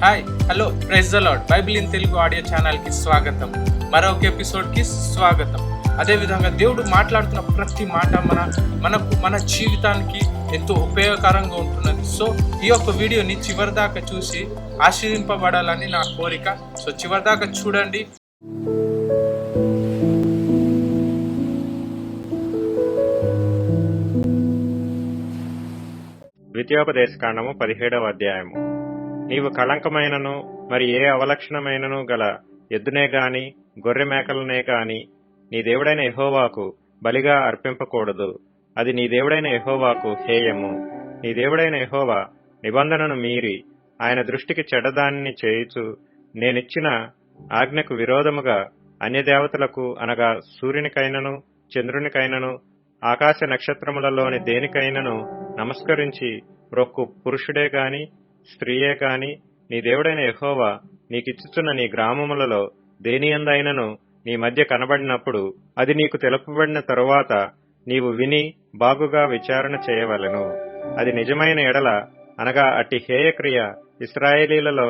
Hi hello praise the Lord Bible in Telugu audio ఛానల్కి స్వాగతం. మరొక ఎపిసోడ్కి స్వాగతం. అదేవిధంగా దేవుడు మాట్లాడుతున్న ప్రతి మాట మన జీవితానికి ఎంతో ఉపయోగకరంగా ఉంటున్నది. సో ఈ యొక్క వీడియోని చివరిదాకా చూసి ఆశీర్వింపబడాలని నా కోరిక. సో చివరిదాకా చూడండి. ద్వితీయోపదేశకాండము 17వ అధ్యాయము. నీవు కళంకమైనను మరి ఏ అవలక్షణమైనను గల ఎద్దునే గాని గొర్రె మేకలనే గాని నీ దేవుడైన యెహోవాకు బలిగా అర్పింపకూడదు. అది నీ దేవుడైన యెహోవాకు హేయము. నీ దేవుడైన యెహోవా నిబంధనను మీరి ఆయన దృష్టికి చెడ్డదానిని చేయుచు నేనిచ్చిన ఆజ్ఞకు విరోధముగా అన్యదేవతలకు అనగా సూర్యునికైనను చంద్రునికైనను ఆకాశ నక్షత్రములలోని దేనికైనను నమస్కరించి రొక్కు పురుషుడే గాని స్త్రీయే కాని నీ దేవుడైన యెహోవా నీకిచ్చుచున్న నీ గ్రామములలో దేనియందైనను నీ మధ్య కనబడినప్పుడు అది నీకు తెలుపబడిన తరువాత నీవు విని బాగుగా విచారణ చేయవలెను. అది నిజమైన ఎడల అనగా అట్టి హేయక్రియ ఇశ్రాయేలీలలో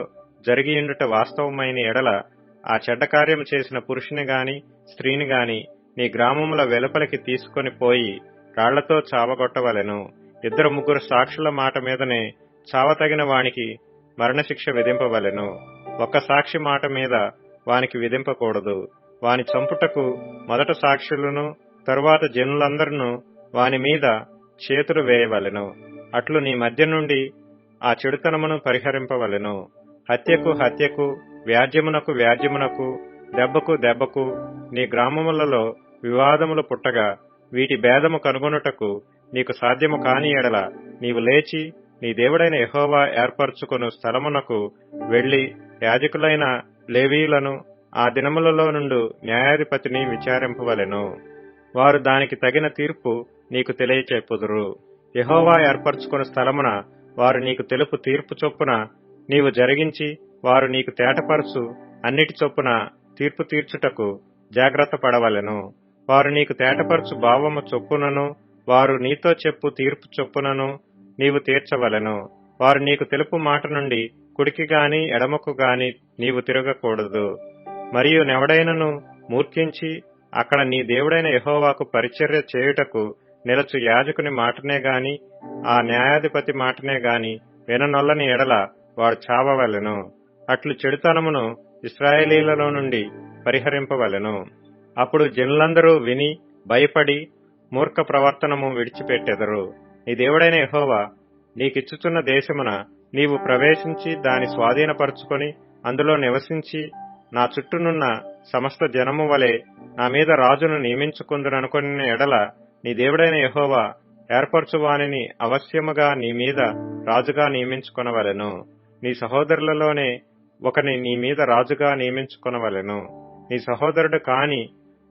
జరిగియుండుట వాస్తవమైన ఎడల ఆ చెడ్డ కార్యము చేసిన పురుషుని గాని స్త్రీని గాని నీ గ్రామముల వెలుపలికి తీసుకొని పోయి రాళ్లతో చావగొట్టవలెను. 2-3 సాక్షుల మాట మీదనే చావతగిన వానికి మరణశిక్ష విధింపవలెను. ఒక్క సాక్షి మాట మీద వానికి విధింపకూడదు. వాని చంపుటకు మొదట సాక్షులను తరువాత జనులందరినూ వాని మీద చేతులు వేయవలెను. అట్లు నీ మధ్య నుండి ఆ చెడుతనమును పరిహరింపవలెను. హత్యకు హత్యకు, వ్యాజ్యమునకు వ్యాజ్యమునకు, దెబ్బకు దెబ్బకు నీ గ్రామములలో వివాదములు పుట్టగా వీటి భేదము కనుగొనుటకు నీకు సాధ్యము కాని ఎడల నీవు లేచి నీ దేవుడైన యెహోవా ఏర్పరచుకొను స్థలమునకు వెళ్లి యాజకులైన లేవీయులను ఆ దినములలో నుండి న్యాయాధిపతిని విచారింపవలెను. వారు దానికి తగిన తీర్పు నీకు తెలియచెప్పుదురు. యెహోవా ఏర్పరచుకొను స్థలమున వారు నీకు తెలుపు తీర్పు చొప్పున నీవు జరిగించి వారు నీకు తేటపరచు అన్నిటి చొప్పున తీర్పు తీర్చుటకు జాగ్రత్త పడవలెను. వారు నీకు తేటపరచు భావము చొప్పునను వారు నీతో చెప్పు తీర్పు చొప్పునను నీవు తీర్చవలెను. వారు నీకు తెలుపు మాట నుండి కుడికి గాని ఎడమకు గాని నీవు తిరగకూడదు. మరియు నెవడైనను మూర్ఖించి అక్కడ నీ దేవుడైన యెహోవాకు పరిచర్య చేయుటకు నిలచు యాజకుని మాటనే గాని ఆ న్యాయాధిపతి మాటనే గాని విననొల్లని ఎడల వాడు చావవలెను. అట్లు చెడుతనమును ఇశ్రాయేలీలలో నుండి పరిహరింపవలెను. అప్పుడు జనులందరూ విని భయపడి మూర్ఖ ప్రవర్తనము విడిచిపెట్టెదరు. నీ దేవుడైన యెహోవా నీకిచ్చుచున్న దేశమున నీవు ప్రవేశించి దాని స్వాధీనపరుచుకొని అందులో నివసించి నా చుట్టూనున్న సమస్త జనము వలె నా మీద రాజును నియమించుకుందుననుకొనిన ఎడల నీ దేవుడైన యెహోవా ఏర్పరచువానిని అవశ్యముగా నీ మీద రాజుగా నియమించుకొనవలెను. నీ సహోదరులలోనే ఒకని నీ మీద రాజుగా నియమించుకొనవలెను. నీ సహోదరుడు కాని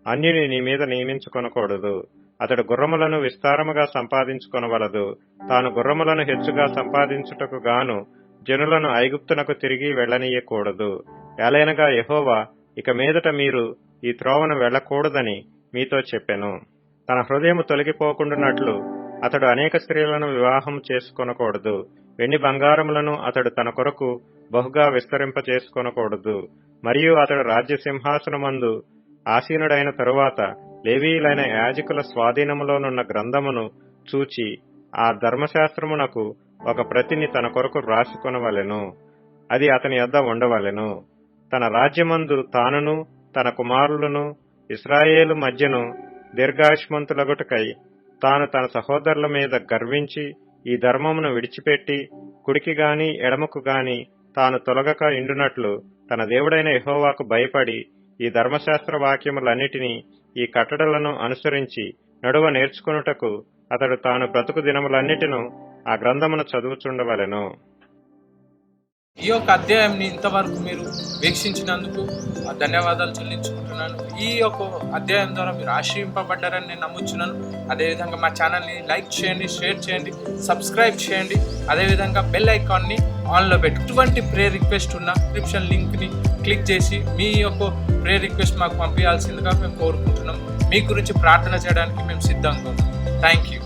అన్యుని నీ మీద నియమించుకొనకూడదు. అతడు గుర్రములను విస్తారముగా సంపాదించుకొనవలదు. తాను గుర్రములను హెచ్చుగా సంపాదించుటకు గాను జనులను ఐగుప్తునకు తిరిగి వెళ్లనీయకూడదు. ఏలైనగా యెహోవా ఇక మీదట మీరు ఈ త్రోవను వెళ్లకూడదని మీతో చెప్పెను. తన హృదయము తొలగిపోకుండానట్లు అతడు అనేక స్త్రీలను వివాహం చేసుకొనకూడదు. వెండి బంగారములను అతడు తన కొరకు బహుగా విస్తరింపచేసుకొనకూడదు. మరియు అతడు రాజ్య సింహాసనమందు ఆసీనుడైన తరువాత లేవీయులైన యాజకుల స్వాధీనములోనున్న గ్రంథమును చూచి ఆ ధర్మశాస్త్రమునకు ఒక ప్రతిని తన కొరకు రాసుకొనవలెను. అది అతని యొద్ద ఉండవలెను. తన రాజ్యమందు తానును తన కుమారులను ఇశ్రాయేలు మధ్యను దీర్ఘాయుష్మంతులగుటకై తాను తన సహోదరుల మీద గర్వించి ఈ ధర్మమును విడిచిపెట్టి కుడికి గాని ఎడమకు గాని తాను తొలగక ఇండునట్లు తన దేవుడైన యెహోవాకు భయపడి ఈ ధర్మశాస్త్ర వాక్యములన్నిటినీ ఈ కట్టడలను అనుసరించి నడువ నేర్చుకొనుటకు అతడు తాను బ్రతుకు దినములన్నిటిను ఆ గ్రంథమును చదువుచుండవలెను. ఈ యొక్క అధ్యాయంని ఇంతవరకు మీరు వీక్షించినందుకు ధన్యవాదాలు చెల్లించుకుంటున్నాను. ఈ యొక్క అధ్యాయం ద్వారా మీరు ఆశ్రయింపబడ్డారని నేను నమ్ముచున్నాను. అదేవిధంగా మా ఛానల్ని లైక్ చేయండి, షేర్ చేయండి, సబ్స్క్రైబ్ చేయండి. అదేవిధంగా బెల్ ఐకాన్ని ఆన్లో పెట్టి ఎటువంటి ప్రేయర్ రిక్వెస్ట్ ఉన్న డిస్క్రిప్షన్ లింక్ని క్లిక్ చేసి మీ యొక్క ప్రేయర్ రిక్వెస్ట్ మాకు పంపించాల్సిందిగా మేము కోరుకుంటున్నాం. మీ గురించి ప్రార్థన చేయడానికి మేము సిద్ధంగా ఉన్నాం. Thank you.